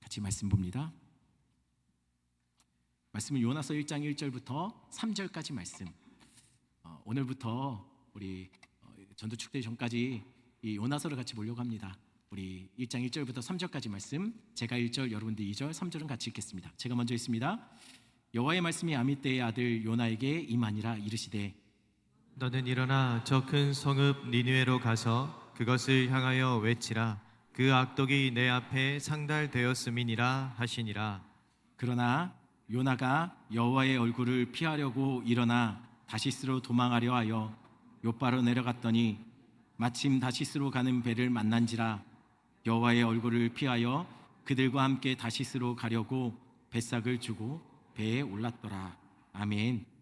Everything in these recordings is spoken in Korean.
같이 말씀 봅니다. 말씀은 요나서 1장 1절부터 3절까지 말씀. 오늘부터 우리 전도축제 전까지 이 요나서를 같이 보려고 합니다. 우리 1장 1절부터 3절까지 말씀, 제가 1절, 여러분들 2절, 3절은 같이 읽겠습니다. 제가 먼저 읽습니다. 여호와의 말씀이 아미떼의 아들 요나에게 임하니라. 이르시되 너는 일어나 저 큰 성읍 니느웨로 가서 그것을 향하여 외치라. 그 악독이 내 앞에 상달되었음이니라 하시니라. 그러나 요나가 여호와의 얼굴을 피하려고 일어나 다시스로 도망하려 하여 욥바로 내려갔더니 마침 다시스로 가는 배를 만난지라. 여호와의 얼굴을 피하여 그들과 함께 다시스로 가려고 뱃삭을 주고 배에 올랐더라. 아멘.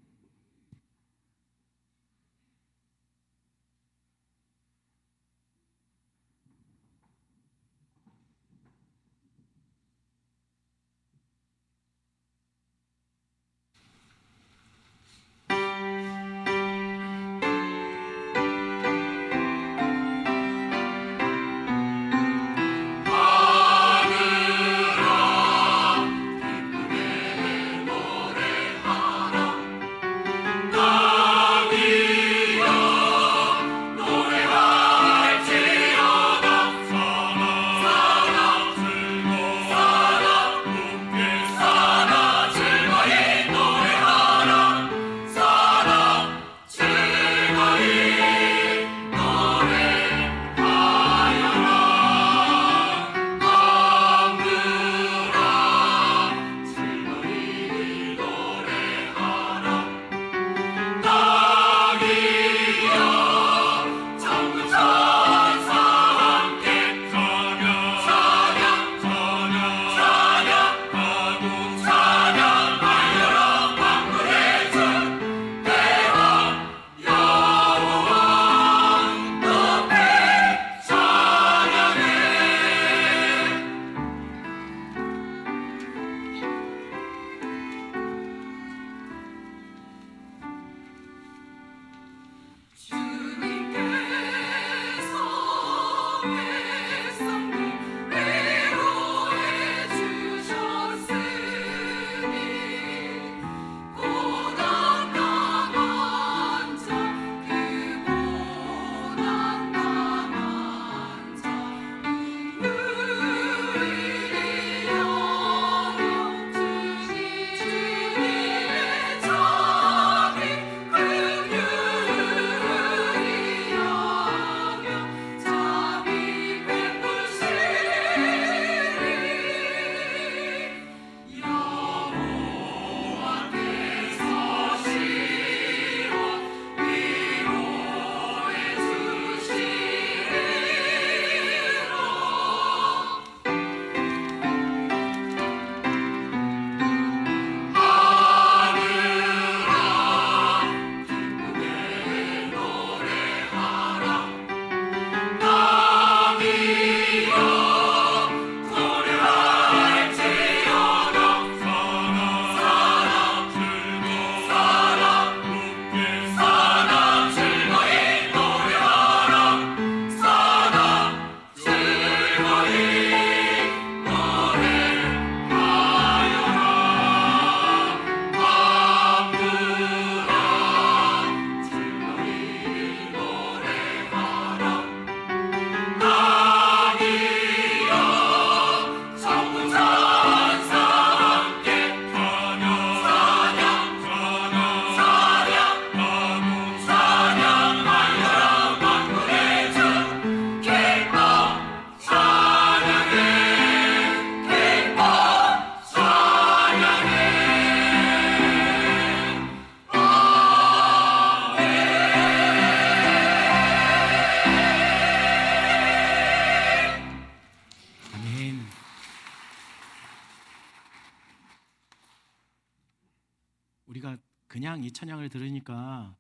우리가 그냥 이 찬양을 들으니까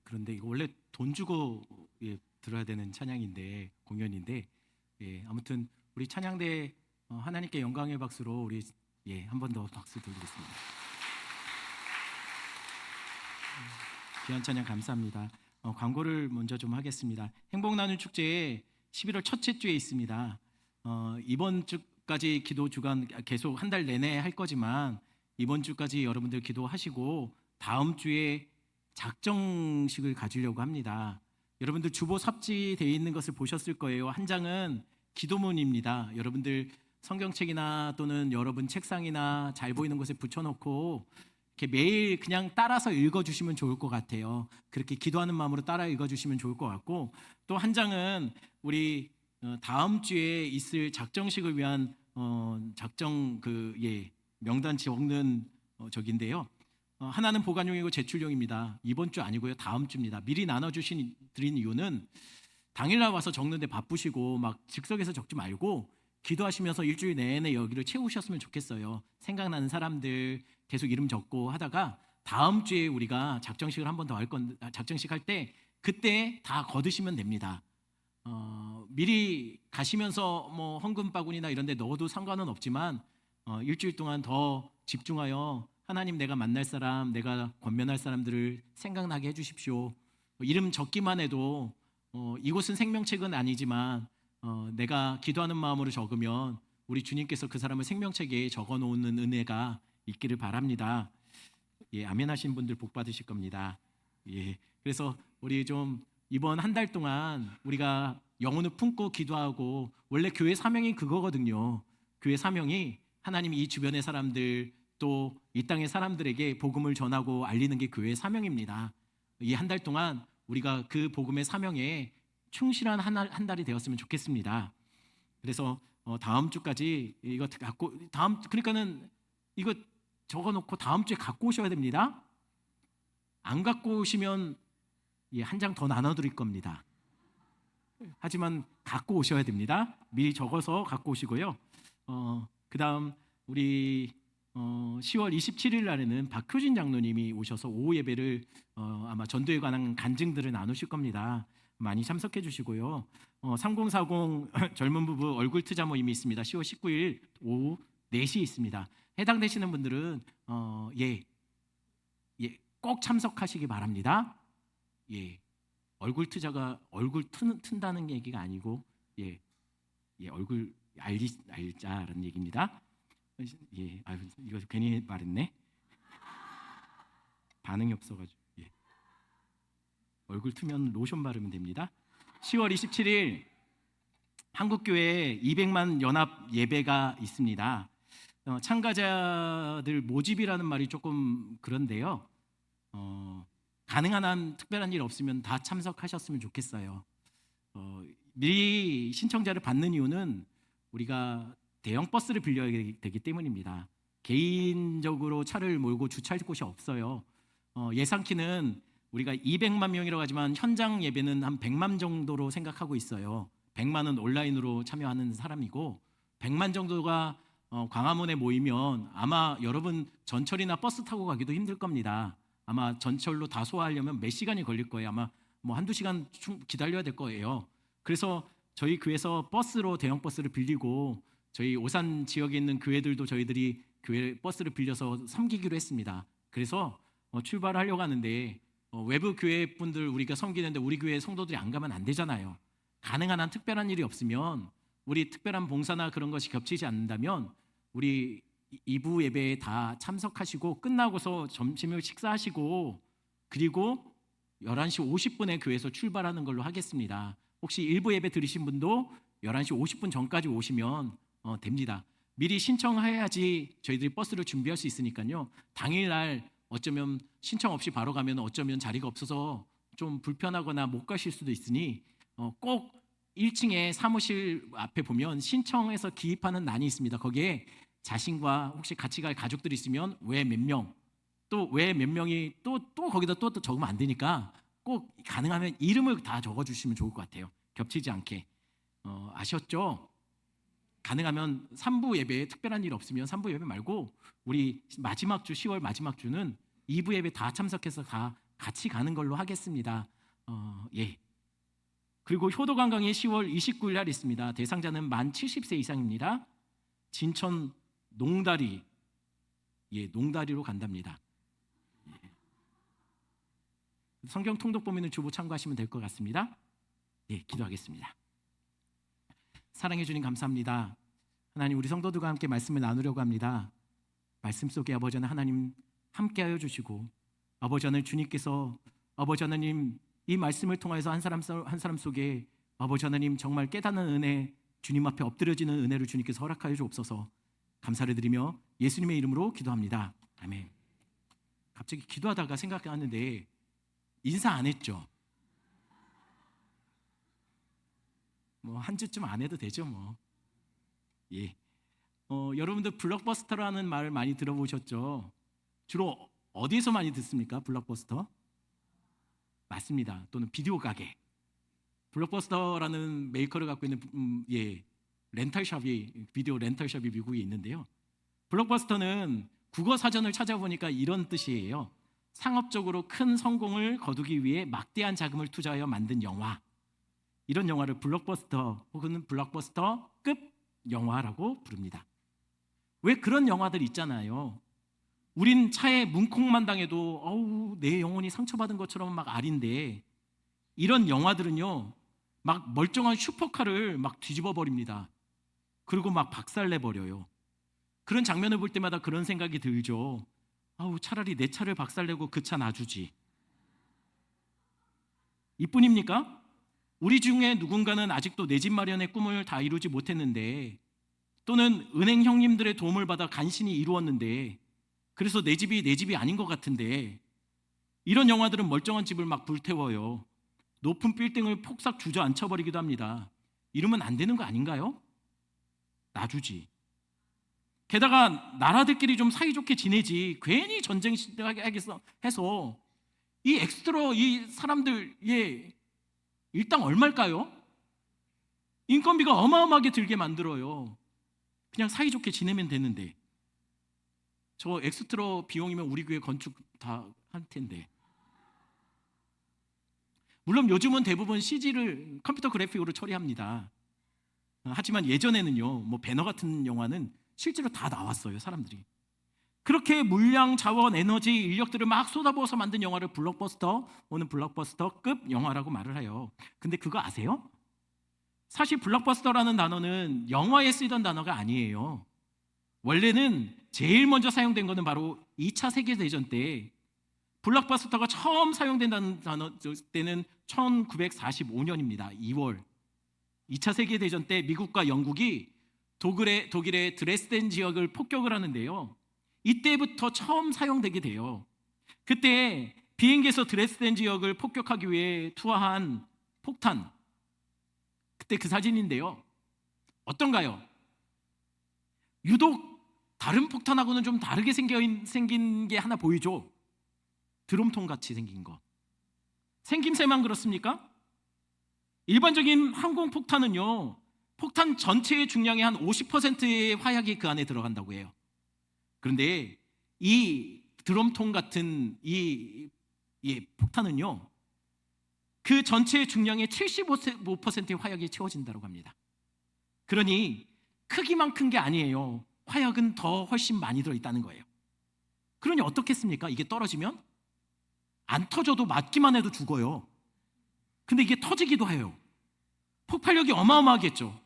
그런데 이거 원래 돈 주고 들어야 되는 찬양인데, 공연인데, 아무튼 우리 찬양대 하나님께 영광의 박수로 우리 한 번 더 박수 드리겠습니다. 귀한 찬양 감사합니다. 광고를 먼저 좀 하겠습니다. 행복 나눔 축제에 11월 첫째 주에 있습니다. 이번 주 주까지 기도 주간 계속 한 달 내내 할 거지만 이번 주까지 여러분들 기도하시고 다음 주에 작정식을 가지려고 합니다. 여러분들 주보 삽지되어 있는 것을 보셨을 거예요. 한 장은 기도문입니다. 여러분들 성경책이나 또는 여러분 책상이나 잘 보이는 곳에 붙여놓고 이렇게 매일 그냥 따라서 읽어주시면 좋을 것 같아요. 그렇게 기도하는 마음으로 따라 읽어주시면 좋을 것 같고, 또 한 장은 우리 다음 주에 있을 작정식을 위한 작정 명단 적는 적인데요. 하나는 보관용이고 제출용입니다. 이번 주 아니고요, 다음 주입니다. 미리 나눠주신 드린 이유는 당일날 와서 적는데 바쁘시고 막 즉석에서 적지 말고 기도하시면서 일주일 내내 여기를 채우셨으면 좋겠어요. 생각나는 사람들 계속 이름 적고 하다가 다음 주에 우리가 작정식을 한 번 더 할 건데, 작정식 할 때 그때 다 거두시면 됩니다. 미리 가시면서 뭐 헌금 바구니나 이런 데 넣어도 상관은 없지만 일주일 동안 더 집중하여 하나님, 내가 만날 사람, 내가 권면할 사람들을 생각나게 해주십시오. 이름 적기만 해도 이곳은 생명책은 아니지만 내가 기도하는 마음으로 적으면 우리 주님께서 그 사람을 생명책에 적어놓는 은혜가 있기를 바랍니다. 예, 아멘 하신 분들 복 받으실 겁니다. 예, 그래서 우리 좀 이번 한 달 동안 우리가 영혼을 품고 기도하고, 원래 교회 사명이 그거거든요. 교회 사명이 하나님이 이 주변의 사람들 또 이 땅의 사람들에게 복음을 전하고 알리는 게 교회의 사명입니다. 이 한 달 동안 우리가 그 복음의 사명에 충실한 한 달이 되었으면 좋겠습니다. 그래서 다음 주까지 이거 갖고 그러니까는 이거 적어놓고 다음 주에 갖고 오셔야 됩니다. 안 갖고 오시면 한 장 더 나눠드릴 겁니다. 하지만 갖고 오셔야 됩니다. 미리 적어서 갖고 오시고요. 그다음 우리 10월 27일 날에는 박효진 장로님이 오셔서 오후 예배를 아마 전도에 관한 간증들을 나누실 겁니다. 많이 참석해 주시고요. 3040 젊은 부부 얼굴 투자 모임이 있습니다. 10월 19일 오후 4시 있습니다. 해당되시는 분들은 꼭 참석하시기 바랍니다. 예, 얼굴 투자가 얼굴 튼다는 얘기가 아니고 얼굴 알자라는 얘기입니다. 예, 이거 괜히 말했네. 반응이 없어가지고. 얼굴 트면 로션 바르면 됩니다. 10월 27일 한국교회 200만 연합 예배가 있습니다. 참가자들 모집이라는 말이 조금 그런데요. 가능한 한 특별한 일 없으면 다 참석하셨으면 좋겠어요. 미리 신청자를 받는 이유는 우리가 대형 버스를 빌려야 되기 때문입니다. 개인적으로 차를 몰고 주차할 곳이 없어요. 예상키는 우리가 200만 명이라고 하지만 현장 예배는 한 100만 정도로 생각하고 있어요. 100만은 온라인으로 참여하는 사람이고 100만 정도가 광화문에 모이면 아마 여러분 전철이나 버스 타고 가기도 힘들 겁니다. 아마 전철로 다 소화하려면 몇 시간이 걸릴 거예요. 아마 뭐 한두 시간 기다려야 될 거예요. 그래서 저희 교회에서 버스로 대형 버스를 빌리고 저희 오산 지역에 있는 교회들도 저희들이 교회 버스를 빌려서 섬기기로 했습니다. 그래서 출발하려고 하는데 외부 교회 분들 우리가 섬기는데 우리 교회 성도들이 안 가면 안 되잖아요. 가능한 한 특별한 일이 없으면, 우리 특별한 봉사나 그런 것이 겹치지 않는다면 우리 2부 예배에 다 참석하시고 끝나고서 점심을 식사하시고 그리고 11시 50분에 교회에서 출발하는 걸로 하겠습니다. 혹시 1부 예배 들으신 분도 11시 50분 전까지 오시면 됩니다. 미리 신청해야지 저희들이 버스를 준비할 수 있으니까요. 당일날 어쩌면 신청 없이 바로 가면 어쩌면 자리가 없어서 좀 불편하거나 못 가실 수도 있으니 꼭 1층에 사무실 앞에 보면 신청해서 기입하는欄이 있습니다. 거기에 자신과 혹시 같이 갈 가족들이 있으면 왜 몇 명, 또 왜 몇 명이 또 거기다 또 적으면 안 되니까 꼭 가능하면 이름을 다 적어주시면 좋을 것 같아요. 겹치지 않게. 아셨죠? 가능하면 3부 예배에 특별한 일 없으면 3부 예배 말고 우리 마지막 주 10월 마지막 주는 2부 예배 다 참석해서 다 같이 가는 걸로 하겠습니다. 그리고 효도관광이 10월 29일 날 있습니다. 대상자는 만 70세 이상입니다. 진천 농다리, 농다리로 간답니다. 성경 통독 범위는 주보 참고하시면 될 것 같습니다. 기도하겠습니다. 사랑해 주님 감사합니다. 하나님, 우리 성도들과 함께 말씀을 나누려고 합니다. 말씀 속에 아버지 하나님 함께하여 주시고, 아버지 하나님 주님께서 아버지 하나님 이 말씀을 통해서 한 사람 속에 아버지 하나님 정말 깨닫는 은혜, 주님 앞에 엎드려지는 은혜를 주님께서 허락하여 주옵소서. 감사를 드리며 예수님의 이름으로 기도합니다. 아멘. 갑자기 기도하다가 생각하는데 인사 안 했죠? 뭐 한 주쯤 안 해도 되죠 뭐. 예. 여러분들 블록버스터라는 말을 많이 들어보셨죠? 주로 어디서 많이 듣습니까? 블록버스터? 맞습니다. 또는 비디오 가게. 블록버스터라는 메이커를 갖고 있는 렌탈샵이, 비디오 렌탈샵이 미국에 있는데요. 블록버스터는 국어 사전을 찾아보니까 이런 뜻이에요. 상업적으로 큰 성공을 거두기 위해 막대한 자금을 투자하여 만든 영화. 이런 영화를 블록버스터 혹은 블록버스터급 영화라고 부릅니다. 왜 그런 영화들 있잖아요. 우린 차에 문콕만 당해도 어우 내 영혼이 상처받은 것처럼 막 아린데, 이런 영화들은요 막 멀쩡한 슈퍼카를 막 뒤집어 버립니다. 그리고 막 박살내 버려요. 그런 장면을 볼 때마다 그런 생각이 들죠. 아우 차라리 내 차를 박살내고 그 차 놔주지. 이뿐입니까? 우리 중에 누군가는 아직도 내 집 마련의 꿈을 다 이루지 못했는데, 또는 은행 형님들의 도움을 받아 간신히 이루었는데, 그래서 내 집이 아닌 것 같은데, 이런 영화들은 멀쩡한 집을 막 불태워요. 높은 빌딩을 폭삭 주저앉혀버리기도 합니다. 이러면 안 되는 거 아닌가요? 놔주지. 게다가 나라들끼리 좀 사이좋게 지내지, 괜히 전쟁 시작하겠어 해서 이 엑스트라 이 사람들 일당 얼마일까요? 인건비가 어마어마하게 들게 만들어요. 그냥 사이좋게 지내면 되는데. 저 엑스트라 비용이면 우리 교회 건축 다 할 텐데. 물론 요즘은 대부분 CG를 컴퓨터 그래픽으로 처리합니다. 하지만 예전에는요, 뭐 배너 같은 영화는 실제로 다 나왔어요, 사람들이. 그렇게 물량, 자원, 에너지, 인력들을 막 쏟아부어서 만든 영화를 블록버스터, 오늘 블록버스터급 영화라고 말을 해요. 근데 그거 아세요? 사실 블록버스터라는 단어는 영화에 쓰이던 단어가 아니에요. 원래는 제일 먼저 사용된 거는 바로 2차 세계대전 때, 블록버스터가 처음 사용된 단어 때는 1945년입니다. 2월. 2차 세계대전 때 미국과 영국이 독일의 드레스덴 지역을 폭격을 하는데요. 이때부터 처음 사용되게 돼요. 그때 비행기에서 드레스덴 지역을 폭격하기 위해 투하한 폭탄, 그때 그 사진인데요. 어떤가요? 유독 다른 폭탄하고는 좀 다르게 생긴 게 하나 보이죠? 드럼통 같이 생긴 거. 생김새만 그렇습니까? 일반적인 항공폭탄은요, 폭탄 전체의 중량의 한 50%의 화약이 그 안에 들어간다고 해요. 그런데 이 드럼통 같은 이 폭탄은요, 그 전체의 중량의 75%의 화약이 채워진다고 합니다. 그러니 크기만 큰 게 아니에요. 화약은 더 훨씬 많이 들어있다는 거예요. 그러니 어떻겠습니까? 이게 떨어지면 안 터져도 맞기만 해도 죽어요. 근데 이게 터지기도 해요. 폭발력이 어마어마하겠죠.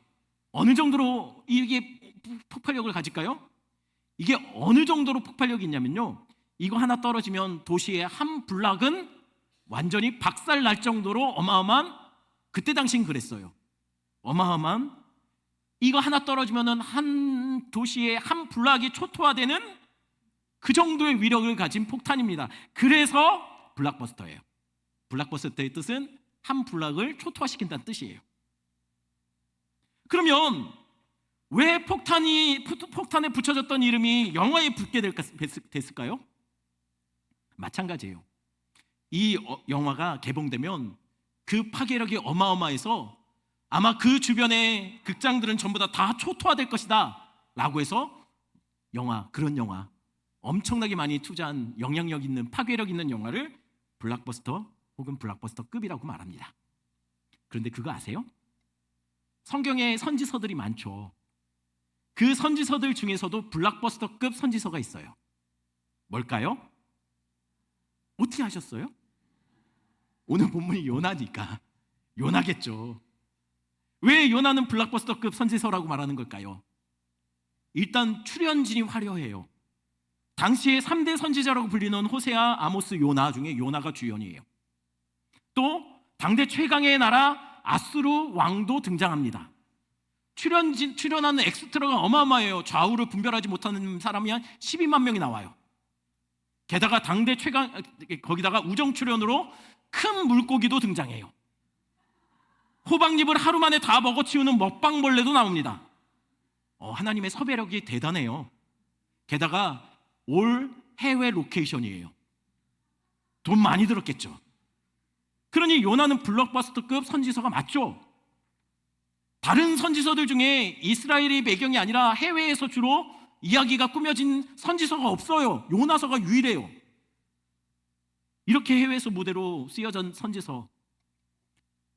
어느 정도로 이게 폭발력을 가질까요? 이게 어느 정도로 폭발력이 있냐면요, 이거 하나 떨어지면 도시의 한 블락은 완전히 박살 날 정도로 어마어마한, 그때 당시엔 그랬어요. 어마어마한, 이거 하나 떨어지면 한 도시의 한 블락이 초토화되는 그 정도의 위력을 가진 폭탄입니다. 그래서 블록버스터예요. 블록버스터의 뜻은 한 블락을 초토화시킨다는 뜻이에요. 그러면 왜 폭탄에 붙여졌던 이름이 영화에 붙게 됐을까요? 마찬가지예요. 이 영화가 개봉되면 그 파괴력이 어마어마해서 아마 그 주변의 극장들은 전부 다 초토화될 것이다 라고 해서 그런 영화, 엄청나게 많이 투자한 영향력 있는, 파괴력 있는 영화를 블록버스터 혹은 블록버스터급이라고 말합니다. 그런데 그거 아세요? 성경에 선지서들이 많죠. 그 선지서들 중에서도 블록버스터급 선지서가 있어요. 뭘까요? 어떻게 하셨어요? 오늘 본문이 요나니까 요나겠죠. 왜 요나는 블록버스터급 선지서라고 말하는 걸까요? 일단 출연진이 화려해요. 당시에 3대 선지자라고 불리는 호세아, 아모스, 요나 중에 요나가 주연이에요. 또 당대 최강의 나라 아수르 왕도 등장합니다. 출연하는 엑스트라가 어마어마해요. 좌우를 분별하지 못하는 사람이 한 12만 명이 나와요. 게다가 당대 최강, 거기다가 우정 출연으로 큰 물고기도 등장해요. 호박잎을 하루 만에 다 먹어치우는 먹방벌레도 나옵니다. 하나님의 섭외력이 대단해요. 게다가 올 해외 로케이션이에요. 돈 많이 들었겠죠. 그러니 요나는 블록버스터급 선지서가 맞죠. 다른 선지서들 중에 이스라엘의 배경이 아니라 해외에서 주로 이야기가 꾸며진 선지서가 없어요. 요나서가 유일해요. 이렇게 해외에서 무대로 쓰여진 선지서,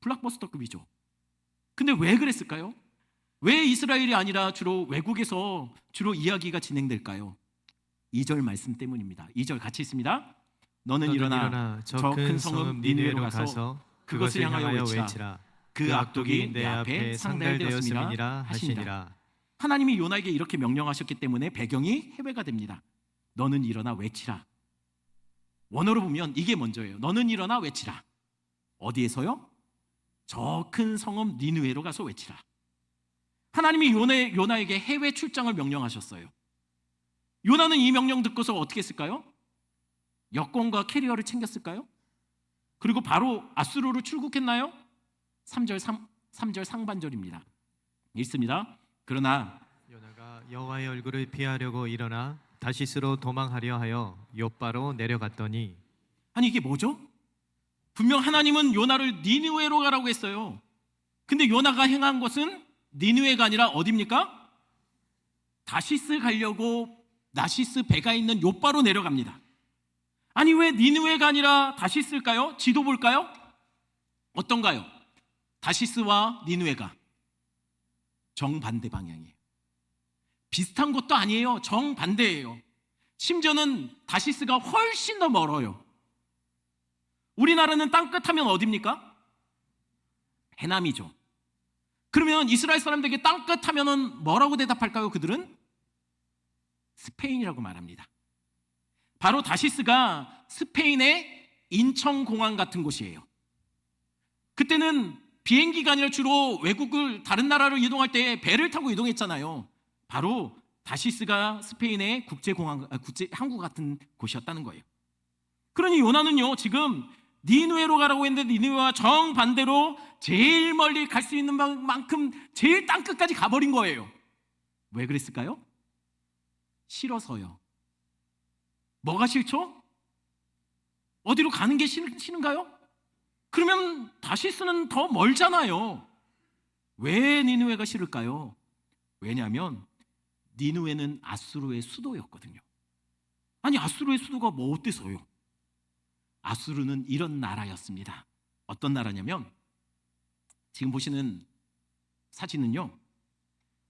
블록버스터급이죠. 근데 왜 그랬을까요? 왜 이스라엘이 아니라 주로 외국에서 주로 이야기가 진행될까요? 2절 말씀 때문입니다. 2절 같이 있습니다. 너는 일어나 저 큰 성읍 니느웨로 가서 그것을 향하여 외치라. 그 악독이 내 앞에 상달되었음이니라 하시니라. 하나님이 요나에게 이렇게 명령하셨기 때문에 배경이 해외가 됩니다. 너는 일어나 외치라. 원어로 보면 이게 먼저예요. 너는 일어나 외치라. 어디에서요? 저 큰 성읍 니느웨로 가서 외치라. 하나님이 요나에게 해외 출장을 명령하셨어요. 요나는 이 명령 듣고서 어떻게 했을까요? 여권과 캐리어를 챙겼을까요? 그리고 바로 아수르로 출국했나요? 3절 상반절입니다. 읽습니다. 그러나 요나가 여호와의 얼굴을 피하려고 일어나 다시스로 도망하려 하여 욥바로 내려갔더니. 아니 이게 뭐죠? 분명 하나님은 요나를 니느웨로 가라고 했어요. 근데 요나가 행한 것은 니느웨가 아니라 어디입니까? 다시스 가려고 나시스 배가 있는 욥바로 내려갑니다. 아니 왜 니느웨가 아니라 다시스일까요? 지도 볼까요? 어떤가요? 다시스와 니느웨가 정반대 방향이에요. 비슷한 것도 아니에요. 정반대예요. 심지어는 다시스가 훨씬 더 멀어요. 우리나라는 땅끝하면 어디입니까? 해남이죠. 그러면 이스라엘 사람들에게 땅끝하면 뭐라고 대답할까요? 그들은 스페인이라고 말합니다. 바로 다시스가 스페인의 인천공항 같은 곳이에요. 그때는 비행기가 아니라 주로 외국을 다른 나라로 이동할 때 배를 타고 이동했잖아요. 바로 다시스가 스페인의 국제공항, 항구 같은 곳이었다는 거예요. 그러니 요나는요 지금 니느웨로 가라고 했는데 니느웨와 정반대로 제일 멀리 갈 수 있는 만큼 제일 땅끝까지 가버린 거예요. 왜 그랬을까요? 싫어서요. 뭐가 싫죠? 어디로 가는 게 싫은가요? 그러면 다시스는 더 멀잖아요. 왜 니느웨가 싫을까요? 왜냐하면 니느웨는 아수르의 수도였거든요. 아니 아수르의 수도가 뭐 어때서요? 아수르는 이런 나라였습니다. 어떤 나라냐면 지금 보시는 사진은요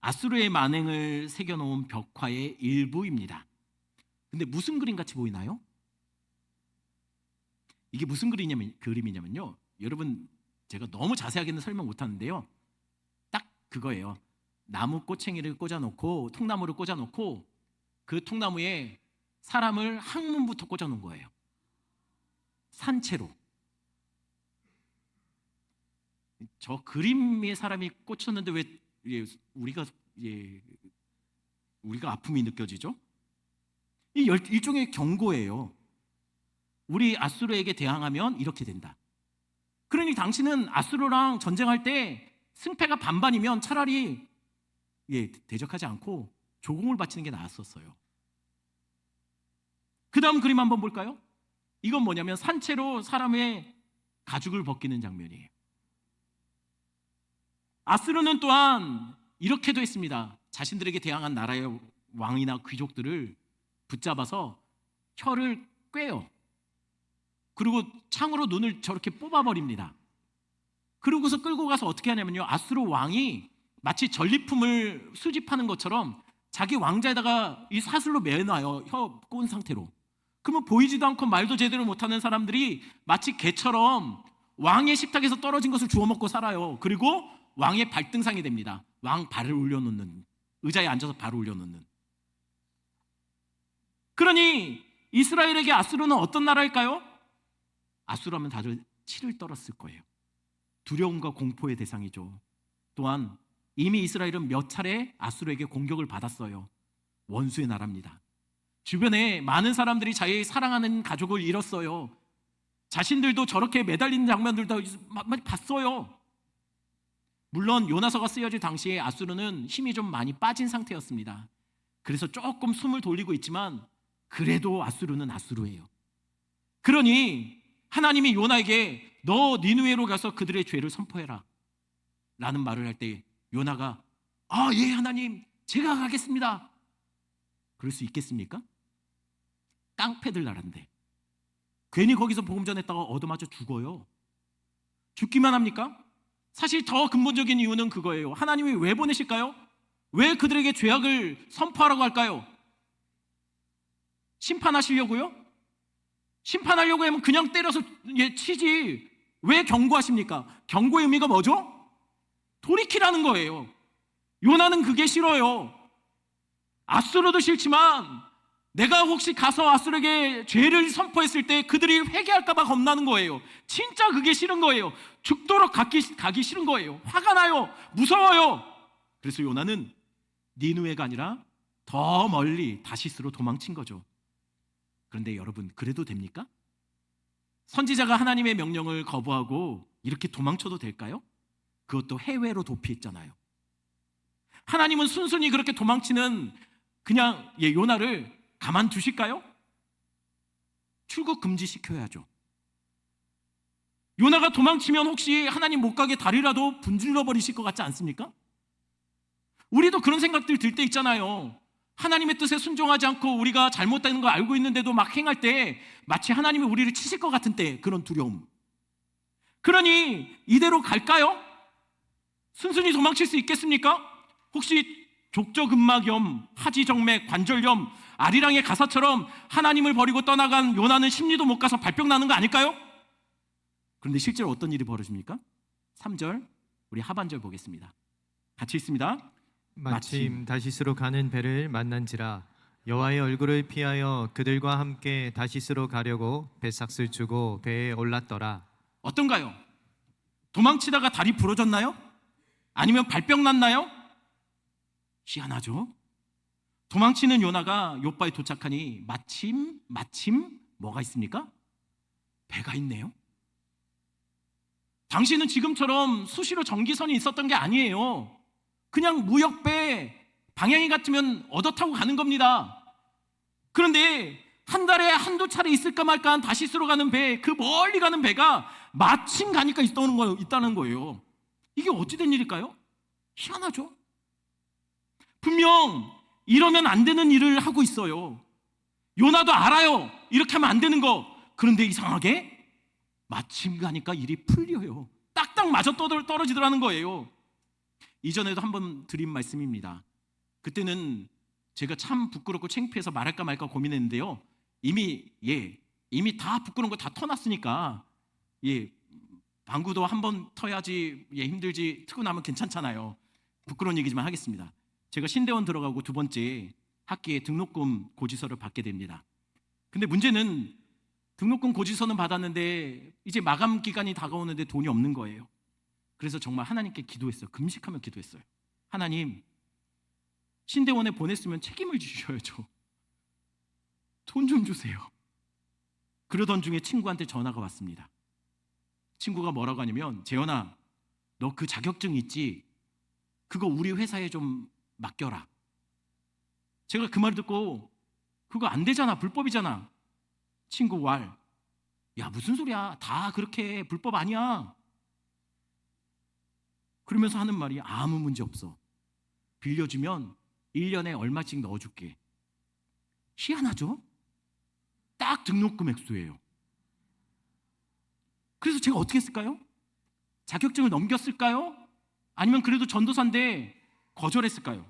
아수르의 만행을 새겨놓은 벽화의 일부입니다. 근데 무슨 그림 같이 보이나요? 이게 무슨 그림이냐면요 여러분 제가 너무 자세하게는 설명 못하는데요 딱 그거예요. 나무 꼬챙이를 꽂아놓고 통나무를 꽂아놓고 그 통나무에 사람을 항문부터 꽂아놓은 거예요. 산채로. 저 그림에 사람이 꽂혔는데 왜 우리가 아픔이 느껴지죠? 이 일종의 경고예요. 우리 아수르에게 대항하면 이렇게 된다. 그러니 당신은 아수르랑 전쟁할 때 승패가 반반이면 차라리 대적하지 않고 조공을 바치는 게 나았었어요. 그 다음 그림 한번 볼까요? 이건 뭐냐면 산채로 사람의 가죽을 벗기는 장면이에요. 아수르는 또한 이렇게도 했습니다. 자신들에게 대항한 나라의 왕이나 귀족들을 붙잡아서 혀를 꿰요. 그리고 창으로 눈을 저렇게 뽑아버립니다. 그러고서 끌고 가서 어떻게 하냐면요 아수르 왕이 마치 전리품을 수집하는 것처럼 자기 왕자에다가 이 사슬로 매놔요. 혀 꼰 상태로. 그러면 보이지도 않고 말도 제대로 못하는 사람들이 마치 개처럼 왕의 식탁에서 떨어진 것을 주워 먹고 살아요. 그리고 왕의 발등상이 됩니다. 왕 발을 올려놓는 의자에 앉아서 바로 올려놓는. 그러니 이스라엘에게 아수르는 어떤 나라일까요? 아수르하면 다들 치를 떨었을 거예요. 두려움과 공포의 대상이죠. 또한 이미 이스라엘은 몇 차례 아수르에게 공격을 받았어요. 원수의 나라입니다. 주변에 많은 사람들이 자기 사랑하는 가족을 잃었어요. 자신들도 저렇게 매달리는 장면들도 많이 봤어요. 물론 요나서가 쓰여질 당시에 아수르는 힘이 좀 많이 빠진 상태였습니다. 그래서 조금 숨을 돌리고 있지만 그래도 아수르는 아수르예요. 그러니 하나님이 요나에게 너 니느웨로 가서 그들의 죄를 선포해라 라는 말을 할 때 요나가 예 하나님 제가 가겠습니다. 그럴 수 있겠습니까? 깡패들 나라인데 괜히 거기서 복음 전했다가 얻어맞아 죽어요. 죽기만 합니까? 사실 더 근본적인 이유는 그거예요. 하나님이 왜 보내실까요? 왜 그들에게 죄악을 선포하라고 할까요? 심판하시려고요? 심판하려고 하면 그냥 때려서 치지 왜 경고하십니까? 경고의 의미가 뭐죠? 돌이키라는 거예요. 요나는 그게 싫어요. 아수르도 싫지만 내가 혹시 가서 아수르에게 죄를 선포했을 때 그들이 회개할까 봐 겁나는 거예요. 진짜 그게 싫은 거예요. 죽도록 가기 싫은 거예요. 화가 나요. 무서워요. 그래서 요나는 니느웨가 아니라 더 멀리 다시스로 도망친 거죠. 그런데 여러분 그래도 됩니까? 선지자가 하나님의 명령을 거부하고 이렇게 도망쳐도 될까요? 그것도 해외로 도피했잖아요. 하나님은 순순히 그렇게 도망치는 그냥 요나를 가만두실까요? 출국 금지시켜야죠. 요나가 도망치면 혹시 하나님 못 가게 다리라도 분질러 버리실 것 같지 않습니까? 우리도 그런 생각들 들 때 있잖아요. 하나님의 뜻에 순종하지 않고 우리가 잘못되는 거 알고 있는데도 막 행할 때 마치 하나님이 우리를 치실 것 같은 때 그런 두려움. 그러니 이대로 갈까요? 순순히 도망칠 수 있겠습니까? 혹시 족저근막염, 하지정맥, 관절염, 아리랑의 가사처럼 하나님을 버리고 떠나간 요나는 심리도 못 가서 발병 나는 거 아닐까요? 그런데 실제로 어떤 일이 벌어집니까? 3절 우리 하반절 보겠습니다. 같이 읽습니다. 마침 다시스로 가는 배를 만난지라 여호와의 얼굴을 피하여 그들과 함께 다시스로 가려고 배삭을 주고 배에 올랐더라. 어떤가요? 도망치다가 다리 부러졌나요? 아니면 발병 났나요? 희한하죠? 도망치는 요나가 요바에 도착하니 마침 뭐가 있습니까? 배가 있네요. 당시는 지금처럼 수시로 전기선이 있었던 게 아니에요. 그냥 무역배 방향이 같으면 얻어 타고 가는 겁니다. 그런데 한 달에 한두 차례 있을까 말까 한 다시스로 가는 배, 그 멀리 가는 배가 마침 가니까 있다는 거예요. 이게 어찌된 일일까요? 희한하죠? 분명 이러면 안 되는 일을 하고 있어요. 요나도 알아요. 이렇게 하면 안 되는 거. 그런데 이상하게 마침 가니까 일이 풀려요. 딱딱 맞아 떨어지더라는 거예요. 이전에도 한번 드린 말씀입니다. 그때는 제가 참 부끄럽고 창피해서 말할까 말까 고민했는데요. 이미 다 부끄러운 거 다 터놨으니까 방구도 한번 터야지 힘들지 트고 나면 괜찮잖아요. 부끄러운 얘기지만 하겠습니다. 제가 신대원 들어가고 두 번째 학기에 등록금 고지서를 받게 됩니다. 근데 문제는 등록금 고지서는 받았는데 이제 마감 기간이 다가오는데 돈이 없는 거예요. 그래서 정말 하나님께 기도했어요. 금식하며 기도했어요. 하나님, 신대원에 보냈으면 책임을 지셔야죠. 돈 좀 주세요. 그러던 중에 친구한테 전화가 왔습니다. 친구가 뭐라고 하냐면, 재현아, 너 그 자격증 있지? 그거 우리 회사에 좀 맡겨라. 제가 그 말 듣고 그거 안 되잖아, 불법이잖아. 친구 왈, 야 무슨 소리야, 다 그렇게 불법 아니야. 그러면서 하는 말이 아무 문제 없어. 빌려주면 1년에 얼마씩 넣어줄게. 희한하죠? 딱 등록금 액수예요. 그래서 제가 어떻게 했을까요? 자격증을 넘겼을까요? 아니면 그래도 전도사인데 거절했을까요?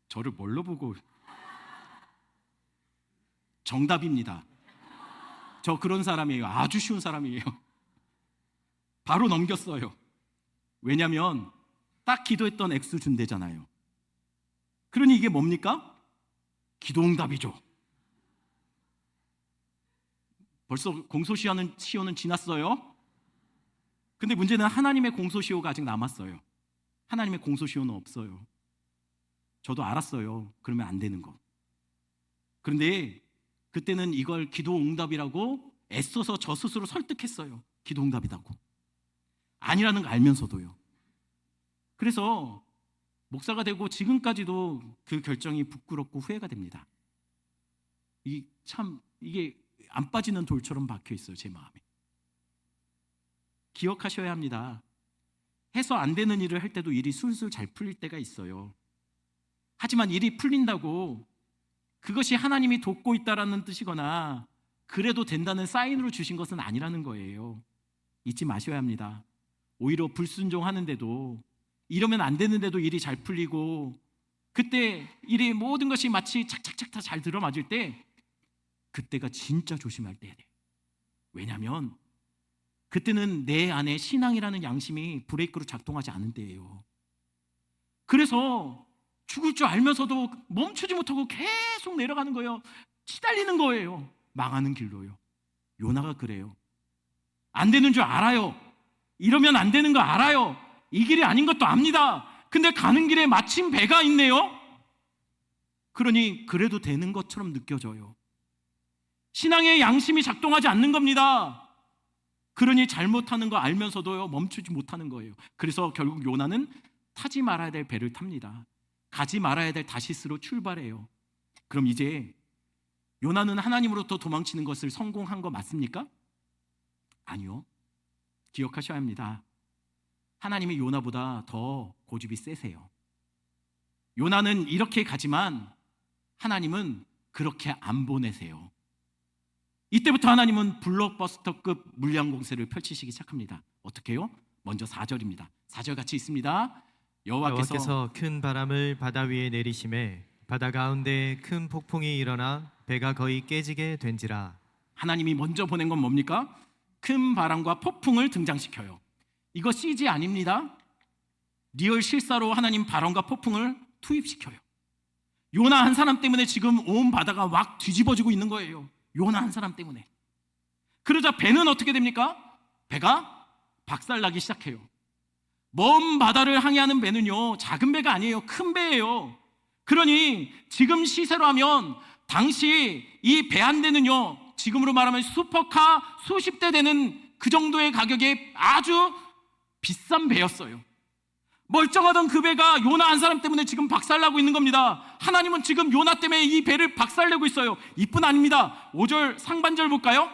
저를 뭘로 보고. 정답입니다. 저 그런 사람이에요. 아주 쉬운 사람이에요. 바로 넘겼어요. 왜냐하면 딱 기도했던 액수 준대잖아요. 그러니 이게 뭡니까? 기도응답이죠. 벌써 공소시효는 지났어요. 근데 문제는 하나님의 공소시효가 아직 남았어요. 하나님의 공소시효는 없어요. 저도 알았어요. 그러면 안 되는 거. 그런데 그때는 이걸 기도응답이라고 애써서 저 스스로 설득했어요. 기도응답이라고. 아니라는 거 알면서도요. 그래서 목사가 되고 지금까지도 그 결정이 부끄럽고 후회가 됩니다. 이게 안 빠지는 돌처럼 박혀 있어요, 제 마음에. 기억하셔야 합니다. 해서 안 되는 일을 할 때도 일이 술술 잘 풀릴 때가 있어요. 하지만 일이 풀린다고 그것이 하나님이 돕고 있다라는 뜻이거나 그래도 된다는 사인으로 주신 것은 아니라는 거예요. 잊지 마셔야 합니다. 오히려 불순종하는데도, 이러면 안 되는데도 일이 잘 풀리고, 그때 일이 모든 것이 마치 착착착 다 잘 들어맞을 때, 그때가 진짜 조심할 때예요. 왜냐하면 그때는 내 안에 신앙이라는 양심이 브레이크로 작동하지 않은 때예요. 그래서 죽을 줄 알면서도 멈추지 못하고 계속 내려가는 거예요. 시달리는 거예요. 망하는 길로요. 요나가 그래요. 안 되는 줄 알아요. 이러면 안 되는 거 알아요. 이 길이 아닌 것도 압니다. 근데 가는 길에 마침 배가 있네요. 그러니 그래도 되는 것처럼 느껴져요. 신앙의 양심이 작동하지 않는 겁니다. 그러니 잘못하는 거 알면서도요, 멈추지 못하는 거예요. 그래서 결국 요나는 타지 말아야 될 배를 탑니다. 가지 말아야 될 다시스로 출발해요. 그럼 이제 요나는 하나님으로부터 도망치는 것을 성공한 거 맞습니까? 아니요. 기억하셔야 합니다. 하나님이 요나보다 더 고집이 세세요. 요나는 이렇게 가지만 하나님은 그렇게 안 보내세요. 이때부터 하나님은 블록버스터급 물량 공세를 펼치시기 시작합니다. 어떻게 해요? 먼저 4절입니다. 4절 같이 있습니다. 여호와께서 큰 바람을 바다 위에 내리심에 바다 가운데 큰 폭풍이 일어나 배가 거의 깨지게 된지라. 하나님이 먼저 보낸 건 뭡니까? 큰 바람과 폭풍을 등장시켜요. 이거 CG 아닙니다. 리얼 실사로 하나님 바람과 폭풍을 투입시켜요. 요나 한 사람 때문에 지금 온 바다가 막 뒤집어지고 있는 거예요. 요나 한 사람 때문에. 그러자 배는 어떻게 됩니까? 배가 박살나기 시작해요. 먼 바다를 항해하는 배는요, 작은 배가 아니에요. 큰 배예요. 그러니 지금 시세로 하면 당시 이 배 한 대는요, 지금으로 말하면 슈퍼카 수십 대 되는 그 정도의 가격의 아주 비싼 배였어요. 멀쩡하던 그 배가 요나 한 사람 때문에 지금 박살나고 있는 겁니다. 하나님은 지금 요나 때문에 이 배를 박살내고 있어요. 이뿐 아닙니다. 5절 상반절 볼까요?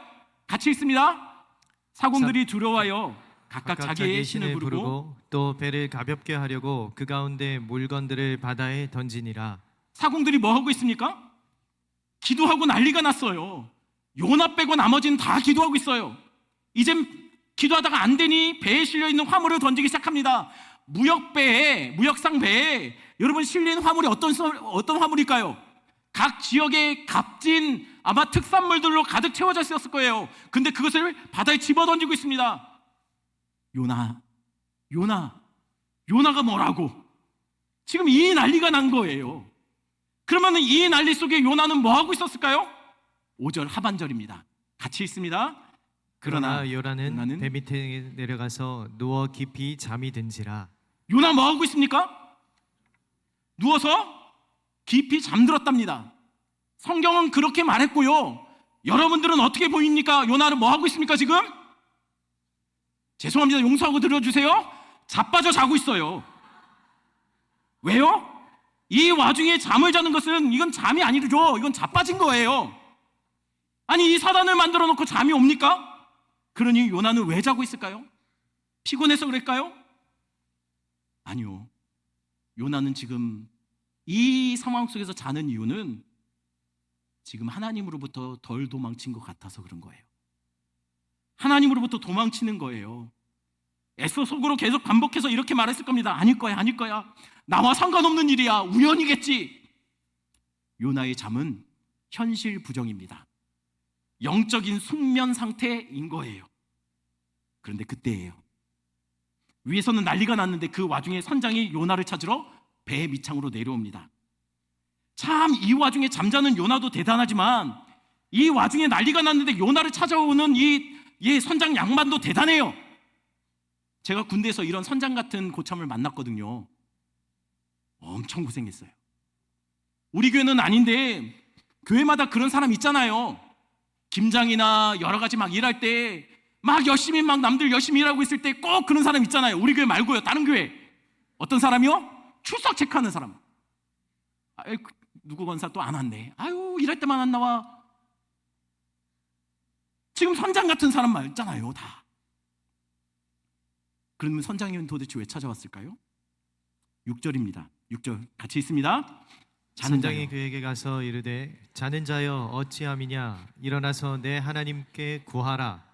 같이 있습니다. 사공들이 두려워하여 각각 자기의 신을 부르고 또 배를 가볍게 하려고 그 가운데 물건들을 바다에 던지니라. 사공들이 뭐 하고 있습니까? 기도하고 난리가 났어요. 요나 빼고 나머지는 다 기도하고 있어요. 이젠 기도하다가 안 되니 배에 실려있는 화물을 던지기 시작합니다. 무역상 배에 여러분 실린 화물이 어떤 화물일까요? 각 지역의 값진 아마 특산물들로 가득 채워져 있었을 거예요. 근데 그것을 바다에 집어던지고 있습니다. 요나가 뭐라고? 지금 이 난리가 난 거예요. 그러면 이 난리 속에 요나는 뭐 하고 있었을까요? 5절 하반절입니다. 같이 있습니다. 그러나 요나는 배 밑에 내려가서 누워 깊이 잠이 든지라. 요나 뭐 하고 있습니까? 누워서 깊이 잠들었답니다. 성경은 그렇게 말했고요. 여러분들은 어떻게 보입니까? 요나는 뭐 하고 있습니까 지금? 죄송합니다. 용서하고 들어주세요. 자빠져 자고 있어요. 왜요? 이 와중에 잠을 자는 것은 이건 잠이 아니죠. 이건 자빠진 거예요. 아니 이 사단을 만들어 놓고 잠이 옵니까? 그러니 요나는 왜 자고 있을까요? 피곤해서 그럴까요? 아니요. 요나는 지금 이 상황 속에서 자는 이유는 지금 하나님으로부터 덜 도망친 것 같아서 그런 거예요. 하나님으로부터 도망치는 거예요. 애써 속으로 계속 반복해서 이렇게 말했을 겁니다. 아닐 거야. 나와 상관없는 일이야. 우연이겠지. 요나의 잠은 현실 부정입니다. 영적인 숙면 상태인 거예요. 그런데 그때예요. 위에서는 난리가 났는데 그 와중에 선장이 요나를 찾으러 배 밑창으로 내려옵니다. 참 이 와중에 잠자는 요나도 대단하지만 이 와중에 난리가 났는데 요나를 찾아오는 이 선장 양반도 대단해요. 제가 군대에서 이런 선장 같은 고참을 만났거든요. 엄청 고생했어요. 우리 교회는 아닌데 교회마다 그런 사람 있잖아요. 김장이나 여러 가지 막 일할 때 막 열심히 막 남들 열심히 일하고 있을 때 꼭 그런 사람 있잖아요. 우리 교회 말고요. 다른 교회. 어떤 사람이요? 출석 체크하는 사람. 누구 권사 또 안 왔네. 아유, 일할 때만 안 나와. 지금 선장 같은 사람 말잖아요, 다. 그러면 선장님은 도대체 왜 찾아왔을까요? 6절입니다. 6절 같이 있습니다. 선장이 그에게 가서 이르되 자는 자여 어찌함이냐 일어나서 내 하나님께 구하라.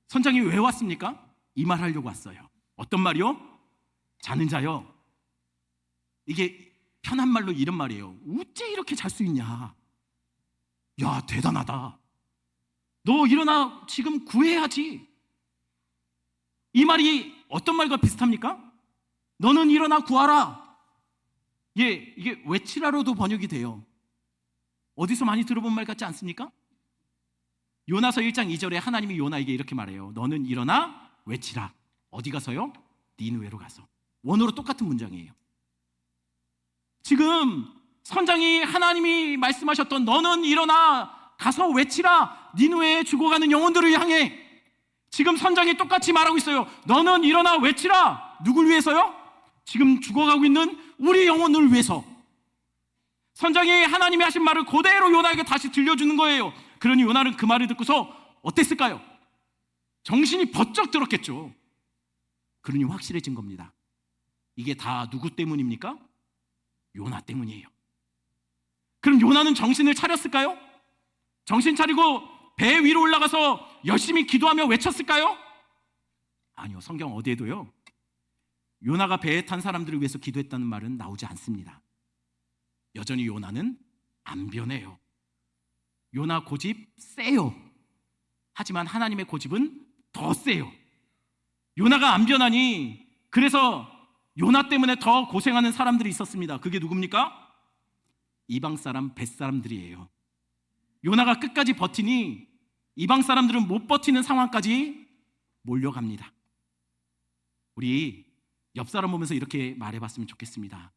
선장이 왜 왔습니까? 이 말 하려고 왔어요. 어떤 말이요? 자는 자여. 이게 편한 말로 이런 말이에요. 어째 이렇게 잘 수 있냐? 야, 대단하다. 너 일어나 지금 구해야지. 이 말이 어떤 말과 비슷합니까? 너는 일어나 구하라. 예, 이게 외치라로도 번역이 돼요. 어디서 많이 들어본 말 같지 않습니까? 요나서 1장 2절에 하나님이 요나에게 이렇게 말해요. 너는 일어나 외치라. 어디 가서요? 니느웨로 가서. 원어로 똑같은 문장이에요. 지금 선장이 하나님이 말씀하셨던 너는 일어나 가서 외치라. 니느웨에 죽어가는 영혼들을 향해 지금 선장이 똑같이 말하고 있어요. 너는 일어나 외치라. 누굴 위해서요? 지금 죽어가고 있는 우리 영혼을 위해서. 선장이 하나님이 하신 말을 그대로 요나에게 다시 들려주는 거예요. 그러니 요나는 그 말을 듣고서 어땠을까요? 정신이 번쩍 들었겠죠. 그러니 확실해진 겁니다. 이게 다 누구 때문입니까? 요나 때문이에요. 그럼 요나는 정신을 차렸을까요? 정신 차리고 배 위로 올라가서 열심히 기도하며 외쳤을까요? 아니요. 성경 어디에도요 요나가 배에 탄 사람들을 위해서 기도했다는 말은 나오지 않습니다. 여전히 요나는 안 변해요. 요나 고집 세요. 하지만 하나님의 고집은 더 세요. 요나가 안 변하니 그래서 요나 때문에 더 고생하는 사람들이 있었습니다. 그게 누굽니까? 이방 사람, 벳 사람들이에요. 요나가 끝까지 버티니 이방 사람들은 못 버티는 상황까지 몰려갑니다. 우리 옆 사람 보면서 이렇게 말해봤으면 좋겠습니다.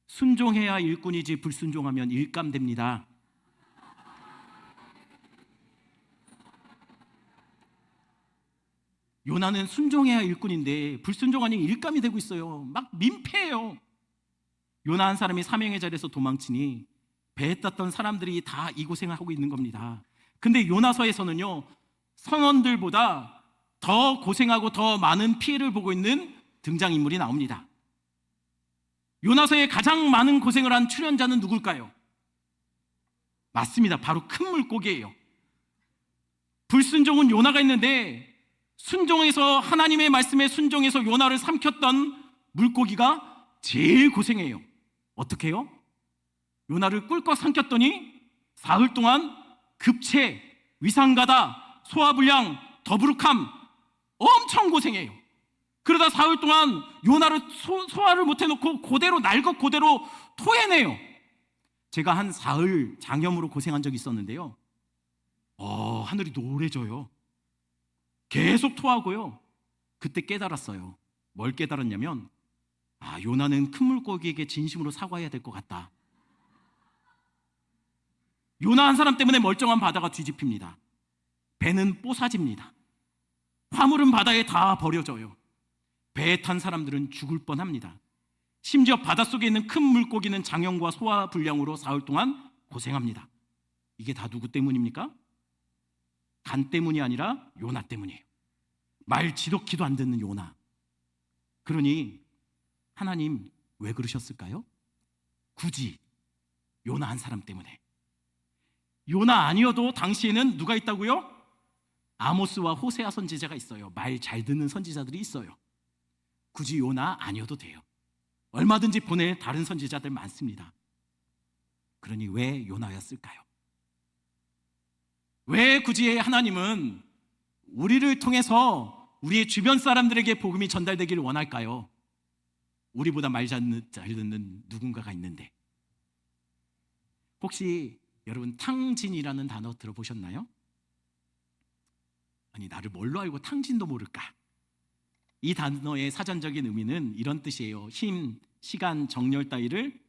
순종해야 일꾼이지 불순종하면 일감됩니다. 요나는 순종해야 일꾼인데 불순종하니 일감이 되고 있어요. 막 민폐예요. 요나 한 사람이 사명의 자리에서 도망치니 배에 탔던 사람들이 다 이 고생을 하고 있는 겁니다. 근데 요나서에서는요 선원들보다 더 고생하고 더 많은 피해를 보고 있는 등장인물이 나옵니다. 요나서에 가장 많은 고생을 한 출연자는 누굴까요? 맞습니다. 바로 큰 물고기예요. 불순종은 요나가 있는데 순종해서 하나님의 말씀에 순종해서 요나를 삼켰던 물고기가 제일 고생해요. 어떻게 해요? 요나를 꿀꺽 삼켰더니 사흘 동안 급체, 위상가다, 소화불량, 더부룩함 엄청 고생해요. 그러다 사흘 동안 요나를 소화를 못해놓고 그대로 날것 그대로 토해내요. 제가 한 사흘 장염으로 고생한 적이 있었는데요 하늘이 노래져요. 계속 토하고요. 그때 깨달았어요. 뭘 깨달았냐면 요나는 큰 물고기에게 진심으로 사과해야 될 것 같다. 요나 한 사람 때문에 멀쩡한 바다가 뒤집힙니다. 배는 뽀사집니다. 화물은 바다에 다 버려져요. 배에 탄 사람들은 죽을 뻔합니다. 심지어 바닷속에 있는 큰 물고기는 장염과 소화 불량으로 사흘 동안 고생합니다. 이게 다 누구 때문입니까? 간 때문이 아니라 요나 때문이에요. 말 지독히도 안 듣는 요나. 그러니 하나님 왜 그러셨을까요? 굳이 요나 한 사람 때문에. 요나 아니어도 당시에는 누가 있다고요? 아모스와 호세아 선지자가 있어요. 말 잘 듣는 선지자들이 있어요. 굳이 요나 아니어도 돼요. 얼마든지 보낼 다른 선지자들 많습니다. 그러니 왜 요나였을까요? 왜 굳이 하나님은 우리를 통해서 우리의 주변 사람들에게 복음이 전달되기를 원할까요? 우리보다 말 잘 듣는 누군가가 있는데. 혹시 여러분 탕진이라는 단어 들어보셨나요? 아니, 나를 뭘로 알고 탕진도 모를까? 이 단어의 사전적인 의미는 이런 뜻이에요. 힘, 시간, 정열 따위를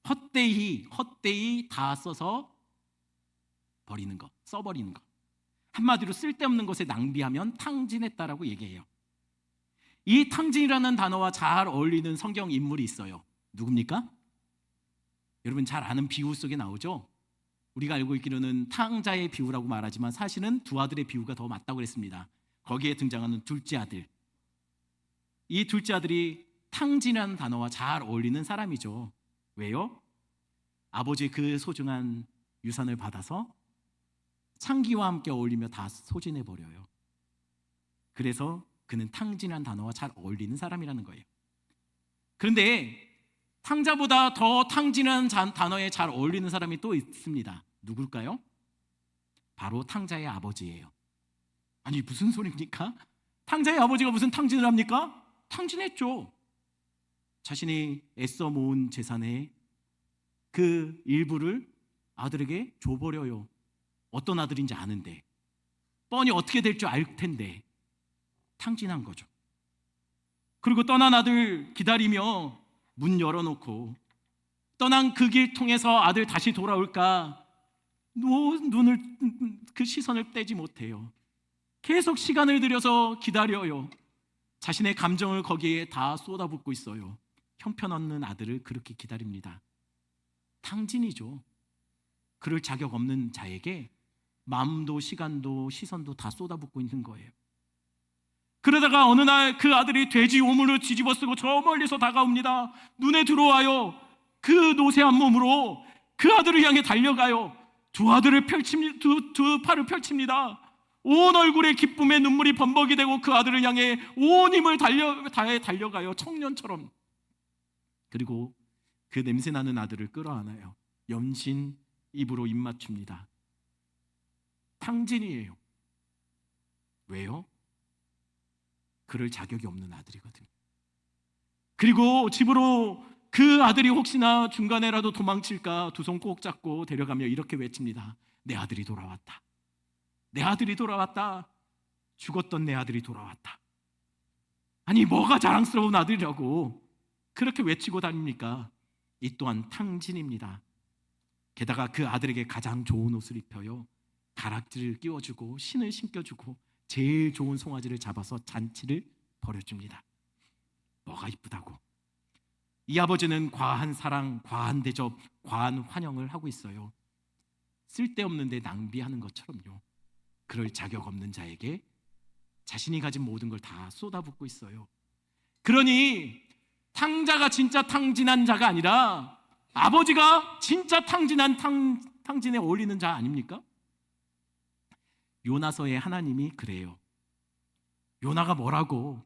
헛되이 다 써서 버리는 것, 써버리는 것. 한마디로 쓸데없는 것에 낭비하면 탕진했다라고 얘기해요. 이 탕진이라는 단어와 잘 어울리는 성경 인물이 있어요. 누굽니까? 여러분 잘 아는 비유 속에 나오죠? 우리가 알고 있기로는 탕자의 비유라고 말하지만 사실은 두 아들의 비유가 더 맞다고 그랬습니다. 거기에 등장하는 둘째 아들. 이 둘째 아들이 탕진이라는 단어와 잘 어울리는 사람이죠. 왜요? 아버지의 그 소중한 유산을 받아서 창기와 함께 어울리며 다 소진해버려요. 그래서 그는 탕진이라는 단어와 잘 어울리는 사람이라는 거예요. 그런데 탕자보다 더 탕진이라는 단어에 잘 어울리는 사람이 또 있습니다. 누굴까요? 바로 탕자의 아버지예요. 아니, 무슨 소리입니까? 탕자의 아버지가 무슨 탕진을 합니까? 탕진했죠. 자신이 애써 모은 재산의 그 일부를 아들에게 줘버려요. 어떤 아들인지 아는데, 뻔히 어떻게 될 줄 알 텐데 탕진한 거죠. 그리고 떠난 아들 기다리며 문 열어놓고 떠난 그 길 통해서 아들 다시 돌아올까 눈을 그 시선을 떼지 못해요. 계속 시간을 들여서 기다려요. 자신의 감정을 거기에 다 쏟아붓고 있어요. 형편없는 아들을 그렇게 기다립니다. 탕진이죠. 그럴 자격 없는 자에게 마음도 시간도 시선도 다 쏟아붓고 있는 거예요. 그러다가 어느 날 그 아들이 돼지 오물을 뒤집어 쓰고 저 멀리서 다가옵니다. 눈에 들어와요. 그 노쇠한 몸으로 그 아들을 향해 달려가요. 두 팔을 펼칩니다. 온 얼굴에 기쁨의 눈물이 범벅이 되고 그 아들을 향해 온 힘을 다해 달려가요. 청년처럼. 그리고 그 냄새나는 아들을 끌어안아요. 연신 입으로 입 맞춥니다. 탕진이에요. 왜요? 그럴 자격이 없는 아들이거든요. 그리고 집으로 그 아들이 혹시나 중간에라도 도망칠까 두 손 꼭 잡고 데려가며 이렇게 외칩니다. 내 아들이 돌아왔다. 내 아들이 돌아왔다. 죽었던 내 아들이 돌아왔다. 아니, 뭐가 자랑스러운 아들이라고 그렇게 외치고 다닙니까? 이 또한 탕진입니다. 게다가 그 아들에게 가장 좋은 옷을 입혀요. 가락지를 끼워주고 신을 신겨주고 제일 좋은 송아지를 잡아서 잔치를 벌여줍니다. 뭐가 이쁘다고. 이 아버지는 과한 사랑, 과한 대접, 과한 환영을 하고 있어요. 쓸데없는데 낭비하는 것처럼요. 그럴 자격 없는 자에게 자신이 가진 모든 걸 다 쏟아붓고 있어요. 그러니 탕자가 진짜 탕진한 자가 아니라 아버지가 진짜 탕진에 어울리는 자 아닙니까? 요나서에 하나님이 그래요. 요나가 뭐라고?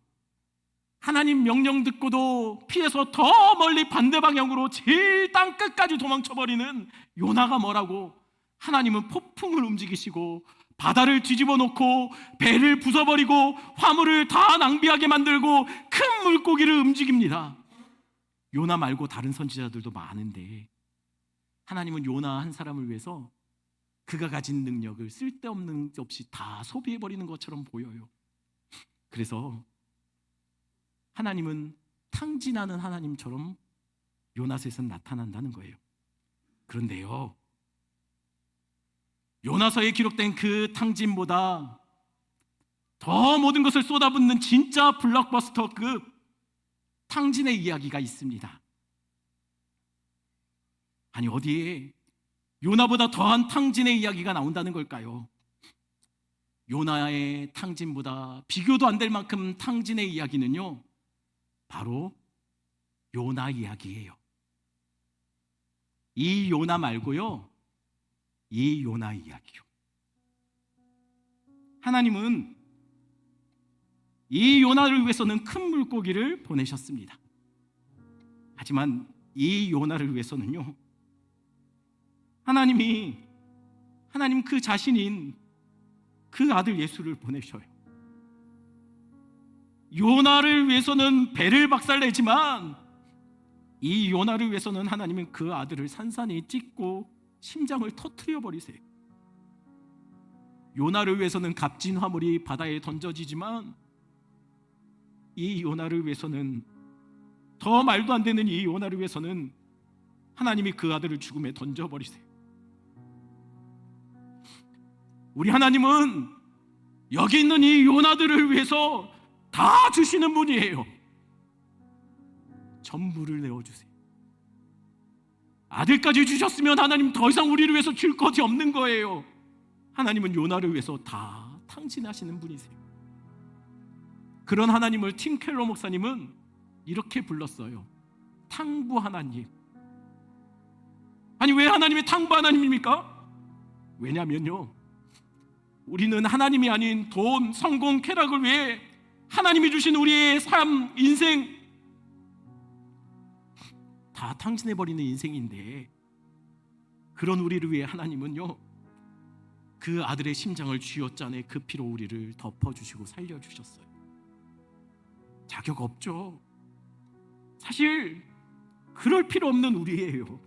하나님 명령 듣고도 피해서 더 멀리 반대 방향으로 제일 땅 끝까지 도망쳐버리는 요나가 뭐라고? 하나님은 폭풍을 움직이시고 바다를 뒤집어 놓고 배를 부숴버리고 화물을 다 낭비하게 만들고 큰 물고기를 움직입니다. 요나 말고 다른 선지자들도 많은데 하나님은 요나 한 사람을 위해서 그가 가진 능력을 쓸데없는 없이 다 소비해버리는 것처럼 보여요. 그래서 하나님은 탕진하는 하나님처럼 요나서에서 나타난다는 거예요. 그런데요, 요나서에 기록된 그 탕진보다 더 모든 것을 쏟아붓는 진짜 블록버스터급 탕진의 이야기가 있습니다. 아니, 어디에 요나보다 더한 탕진의 이야기가 나온다는 걸까요? 요나의 탕진보다 비교도 안 될 만큼 탕진의 이야기는요, 바로 요나 이야기예요. 이 요나 말고요, 이 요나 이야기요. 하나님은 이 요나를 위해서는 큰 물고기를 보내셨습니다. 하지만 이 요나를 위해서는요, 하나님 그 자신인 그 아들 예수를 보내셔요. 요나를 위해서는 배를 박살내지만 이 요나를 위해서는 하나님은 그 아들을 산산이 찢고 심장을 터뜨려 버리세요. 요나를 위해서는 값진 화물이 바다에 던져지지만 이 요나를 위해서는, 더 말도 안 되는 이 요나를 위해서는 하나님이 그 아들을 죽음에 던져버리세요. 우리 하나님은 여기 있는 이 요나들을 위해서 다 주시는 분이에요. 전부를 내어주세요. 아들까지 주셨으면 하나님 더 이상 우리를 위해서 줄 것이 없는 거예요. 하나님은 요나를 위해서 다 탕진하시는 분이세요. 그런 하나님을 팀 켈러 목사님은 이렇게 불렀어요. 탕부 하나님. 아니, 왜 하나님이 탕부 하나님입니까? 왜냐면요, 우리는 하나님이 아닌 돈, 성공, 쾌락을 위해 하나님이 주신 우리의 삶, 인생 다 탕진해버리는 인생인데, 그런 우리를 위해 하나님은요 그 아들의 심장을 쥐어짜내 그 피로 우리를 덮어주시고 살려주셨어요. 자격 없죠. 사실 그럴 필요 없는 우리예요.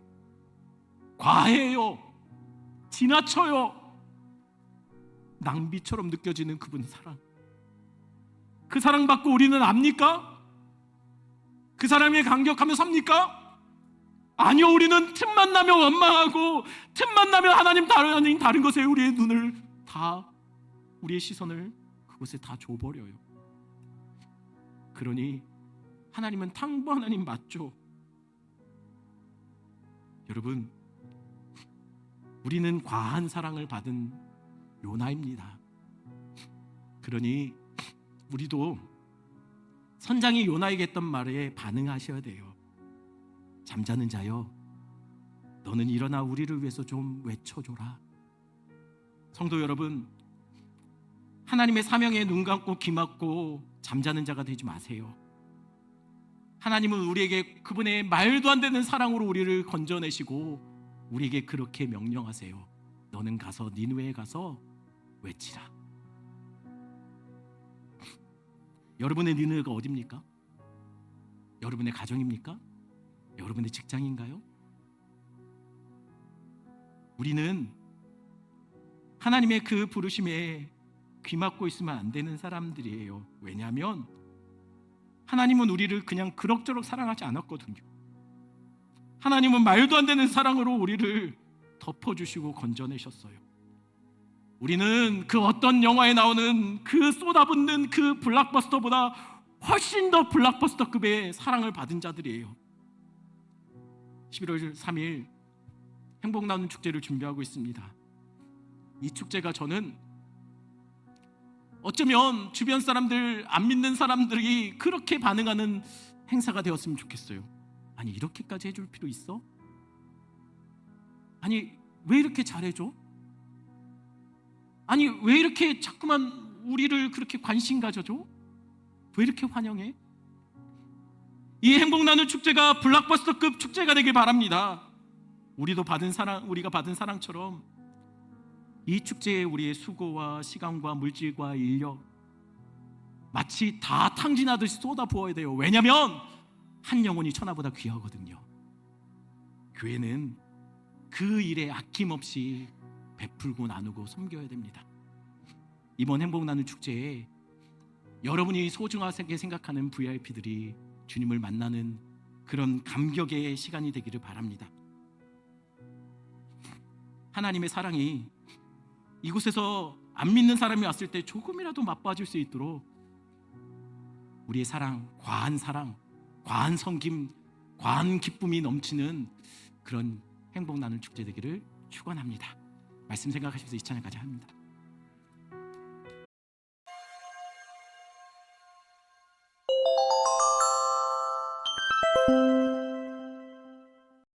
과해요. 지나쳐요. 낭비처럼 느껴지는 그분 사랑. 그 사랑받고 우리는 압니까? 그 사랑에 감격하며 삽니까? 아니요, 우리는 틈만 나면 원망하고 틈만 나면 하나님 다른 것에 우리의 눈을 다, 우리의 시선을 그곳에 다 줘버려요. 그러니 하나님은 탕부 하나님 맞죠? 여러분, 우리는 과한 사랑을 받은 요나입니다. 그러니 우리도 선장이 요나에게 했던 말에 반응하셔야 돼요. 잠자는 자여, 너는 일어나 우리를 위해서 좀 외쳐줘라. 성도 여러분, 하나님의 사명에 눈 감고 귀 막고 잠자는 자가 되지 마세요. 하나님은 우리에게 그분의 말도 안 되는 사랑으로 우리를 건져내시고 우리에게 그렇게 명령하세요. 너는 가서 니느웨에 가서 외치라. 여러분의 니느웨가 어디입니까? 여러분의 가정입니까? 여러분의 직장인가요? 우리는 하나님의 그 부르심에 귀 막고 있으면 안 되는 사람들이에요. 왜냐하면 하나님은 우리를 그냥 그럭저럭 사랑하지 않았거든요. 하나님은 말도 안 되는 사랑으로 우리를 덮어주시고 건져내셨어요. 우리는 그 어떤 영화에 나오는 그 쏟아붓는 그 블록버스터보다 훨씬 더 블록버스터급의 사랑을 받은 자들이에요. 11월 3일 행복 나누는 축제를 준비하고 있습니다. 이 축제가 저는 어쩌면 주변 사람들, 안 믿는 사람들이 그렇게 반응하는 행사가 되었으면 좋겠어요. 아니, 이렇게까지 해줄 필요 있어? 아니, 왜 이렇게 잘해줘? 아니, 왜 이렇게 자꾸만 우리를 그렇게 관심 가져줘? 왜 이렇게 환영해? 이 행복 나누는 축제가 블록버스터급 축제가 되길 바랍니다. 우리가 받은 사랑처럼 이 축제에 우리의 수고와 시간과 물질과 인력 마치 다 탕진하듯이 쏟아 부어야 돼요. 왜냐하면 한 영혼이 천하보다 귀하거든요. 교회는 그 일에 아낌없이 베풀고 나누고 섬겨야 됩니다. 이번 행복 나누는 축제에 여러분이 소중하게 생각하는 VIP들이 주님을 만나는 그런 감격의 시간이 되기를 바랍니다. 하나님의 사랑이 이곳에서 안 믿는 사람이 왔을 때 조금이라도 맛봐줄 수 있도록 우리의 사랑, 과한 섬김, 과한 기쁨이 넘치는 그런 행복 나누는 축제 되기를 축원합니다. 말씀 생각하시면서 이 찬양까지 합니다.